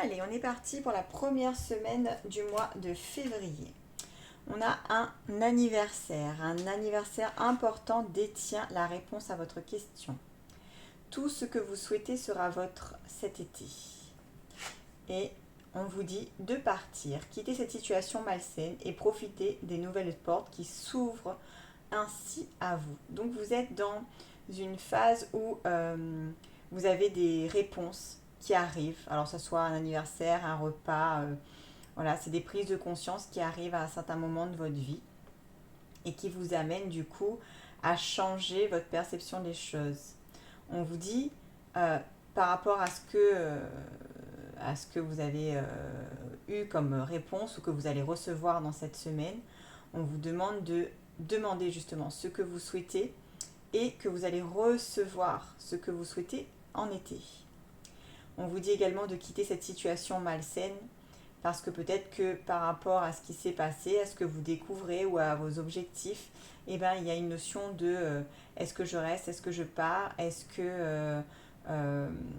Allez, on est parti pour la première semaine du mois de février. On a un anniversaire important détient la réponse à votre question. Tout ce que vous souhaitez sera votre cet été. Et on vous dit de partir, quitter cette situation malsaine et profiter des nouvelles portes qui s'ouvrent ainsi à vous. Donc vous êtes dans une phase où vous avez des réponses qui arrivent. Alors que ce soit un anniversaire, un repas, voilà, c'est des prises de conscience qui arrivent à un certain moment de votre vie et qui vous amènent du coup à changer votre perception des choses. On vous dit par rapport à ce que vous avez eu comme réponse ou que vous allez recevoir dans cette semaine, on vous demande de demander justement ce que vous souhaitez et que vous allez recevoir ce que vous souhaitez en été. On vous dit également de quitter cette situation malsaine parce que peut-être que par rapport à ce qui s'est passé, à ce que vous découvrez ou à vos objectifs, eh ben, il y a une notion de est-ce que je reste, est-ce que je pars, est-ce que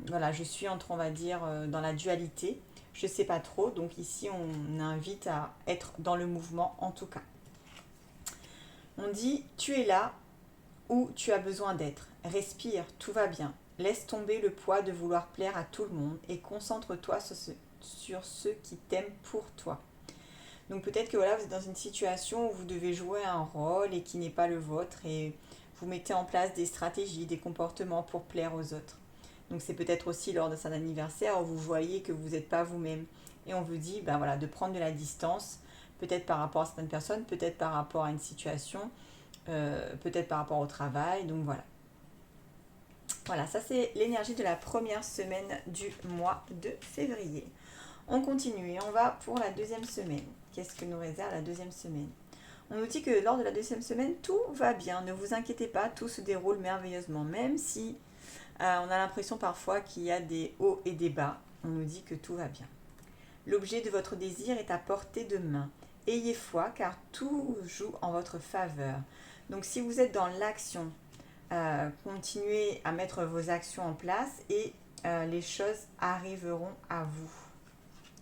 voilà, je suis entre, on va dire, dans la dualité. Je ne sais pas trop, donc ici on invite à être dans le mouvement en tout cas. On dit tu es là où tu as besoin d'être. Respire, tout va bien. Laisse tomber le poids de vouloir plaire à tout le monde et concentre-toi sur ceux qui t'aiment pour toi. Donc peut-être que voilà, vous êtes dans une situation où vous devez jouer un rôle et qui n'est pas le vôtre et vous mettez en place des stratégies, des comportements pour plaire aux autres. Donc c'est peut-être aussi lors de son anniversaire où vous voyez que vous n'êtes pas vous-même. Et on vous dit ben voilà, de prendre de la distance, peut-être par rapport à certaines personnes, peut-être par rapport à une situation, peut-être par rapport au travail. Donc voilà. Voilà, ça c'est l'énergie de la première semaine du mois de février. On continue et on va pour la deuxième semaine. Qu'est-ce que nous réserve la deuxième semaine? On nous dit que lors de la deuxième semaine, tout va bien. Ne vous inquiétez pas, tout se déroule merveilleusement. Même si on a l'impression parfois qu'il y a des hauts et des bas, on nous dit que tout va bien. L'objet de votre désir est à portée de main. Ayez foi car tout joue en votre faveur. Donc si vous êtes dans l'action, continuez à mettre vos actions en place et les choses arriveront à vous.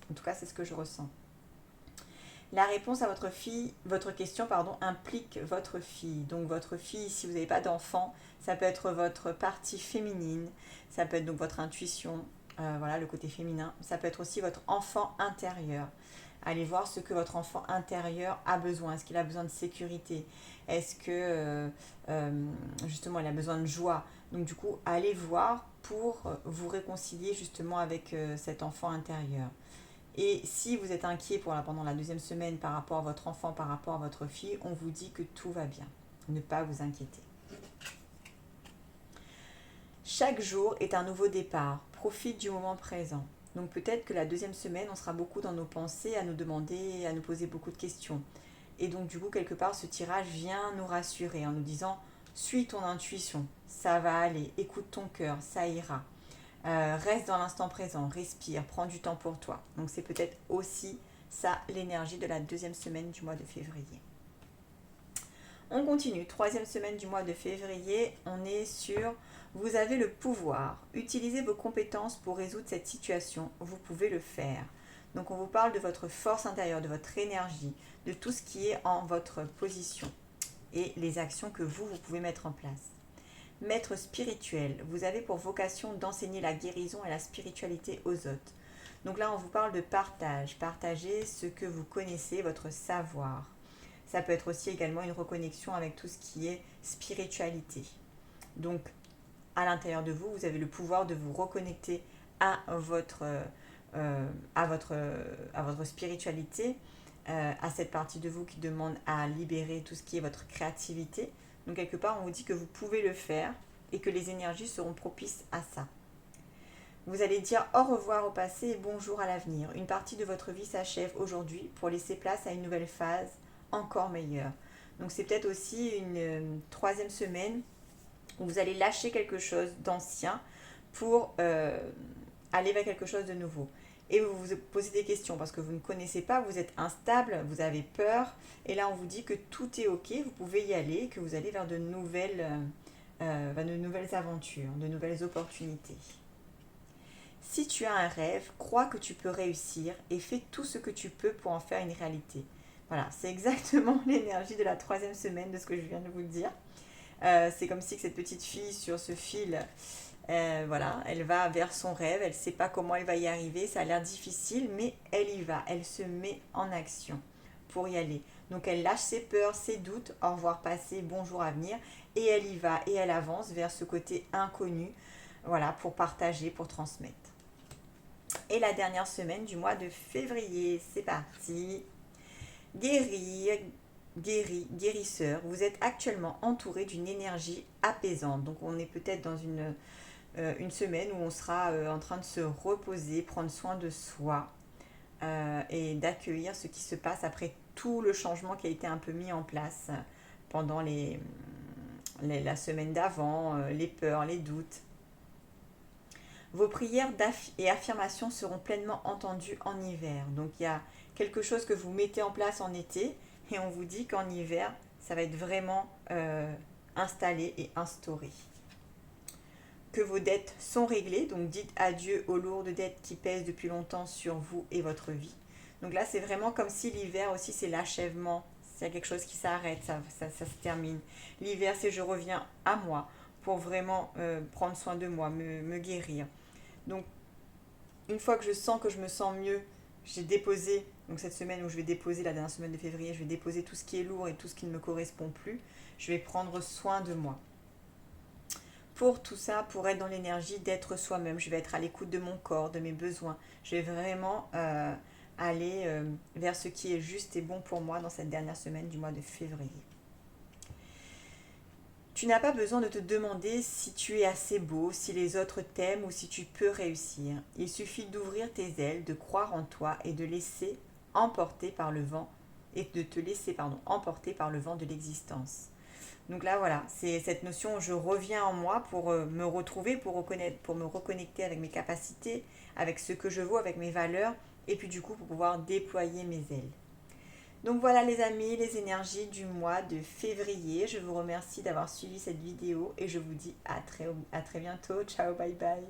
En tout cas, c'est ce que je ressens. La réponse à votre question, implique votre fille. Donc votre fille, si vous n'avez pas d'enfant, ça peut être votre partie féminine, ça peut être donc votre intuition, voilà le côté féminin. Ça peut être aussi votre enfant intérieur. Allez voir ce que votre enfant intérieur a besoin. Est-ce qu'il a besoin de sécurité? Est-ce que justement il a besoin de joie? Donc du coup, allez voir pour vous réconcilier justement avec cet enfant intérieur. Et si vous êtes inquiet pendant la deuxième semaine par rapport à votre enfant, par rapport à votre fille, on vous dit que tout va bien. Ne pas vous inquiéter. Chaque jour est un nouveau départ. Profite du moment présent. Donc peut-être que la deuxième semaine, on sera beaucoup dans nos pensées, à nous demander, à nous poser beaucoup de questions. Et donc du coup, quelque part, ce tirage vient nous rassurer en nous disant, suis ton intuition, ça va aller, écoute ton cœur, ça ira. Reste dans l'instant présent, respire, prends du temps pour toi. Donc c'est peut-être aussi ça l'énergie de la deuxième semaine du mois de février. On continue, troisième semaine du mois de février, on est sur vous avez le pouvoir. Utilisez vos compétences pour résoudre cette situation, vous pouvez le faire. Donc on vous parle de votre force intérieure, de votre énergie, de tout ce qui est en votre position et les actions que vous pouvez mettre en place. Maître spirituel, vous avez pour vocation d'enseigner la guérison et la spiritualité aux autres. Donc là, on vous parle de partage. Partagez ce que vous connaissez, votre savoir. Ça peut être aussi également une reconnexion avec tout ce qui est spiritualité. Donc, à l'intérieur de vous, vous avez le pouvoir de vous reconnecter à votre spiritualité, à cette partie de vous qui demande à libérer tout ce qui est votre créativité. Donc quelque part, on vous dit que vous pouvez le faire et que les énergies seront propices à ça. Vous allez dire au revoir au passé et bonjour à l'avenir. Une partie de votre vie s'achève aujourd'hui pour laisser place à une nouvelle phase encore meilleure. Donc c'est peut-être aussi une troisième semaine où vous allez lâcher quelque chose d'ancien pour aller vers quelque chose de nouveau. Et vous vous posez des questions parce que vous ne connaissez pas, vous êtes instable, vous avez peur. Et là, on vous dit que tout est ok, vous pouvez y aller, que vous allez vers de nouvelles aventures, de nouvelles opportunités. Si tu as un rêve, crois que tu peux réussir et fais tout ce que tu peux pour en faire une réalité. Voilà, c'est exactement l'énergie de la 3e semaine de ce que je viens de vous dire. C'est comme si que cette petite fille sur ce fil, voilà, elle va vers son rêve, elle ne sait pas comment elle va y arriver, ça a l'air difficile, mais elle y va, elle se met en action pour y aller. Donc elle lâche ses peurs, ses doutes, au revoir passé, bonjour à venir, et elle y va, et elle avance vers ce côté inconnu, voilà, pour partager, pour transmettre. Et la dernière semaine du mois de février, c'est parti. Guérir, guérisseur, vous êtes actuellement entouré d'une énergie apaisante. Donc on est peut-être dans une semaine où on sera en train de se reposer, prendre soin de soi et d'accueillir ce qui se passe après tout le changement qui a été un peu mis en place pendant la semaine d'avant, les peurs, les doutes. Vos prières et affirmations seront pleinement entendues en hiver. Donc il y a quelque chose que vous mettez en place en été et on vous dit qu'en hiver, ça va être vraiment installé et instauré. Que vos dettes sont réglées, donc dites adieu aux lourdes dettes qui pèsent depuis longtemps sur vous et votre vie. Donc là, c'est vraiment comme si l'hiver aussi, c'est l'achèvement. C'est quelque chose qui s'arrête, ça se termine. L'hiver, c'est je reviens à moi pour vraiment prendre soin de moi, me guérir. Donc, une fois que je sens que je me sens mieux, j'ai déposé, donc cette semaine où je vais déposer, la dernière semaine de février, je vais déposer tout ce qui est lourd et tout ce qui ne me correspond plus. Je vais prendre soin de moi. Pour tout ça, pour être dans l'énergie d'être soi-même, je vais être à l'écoute de mon corps, de mes besoins. Je vais vraiment aller vers ce qui est juste et bon pour moi dans cette dernière semaine du mois de février. Tu n'as pas besoin de te demander si tu es assez beau, si les autres t'aiment ou si tu peux réussir. Il suffit d'ouvrir tes ailes, de croire en toi et de laisser emporter par le vent et de te laisser emporter par le vent de l'existence. Donc là voilà, c'est cette notion où je reviens en moi pour me retrouver, pour me reconnecter avec mes capacités, avec ce que je vaux, avec mes valeurs et puis du coup pour pouvoir déployer mes ailes. Donc voilà les amis, les énergies du mois de février. Je vous remercie d'avoir suivi cette vidéo et je vous dis à très bientôt. Ciao, bye bye.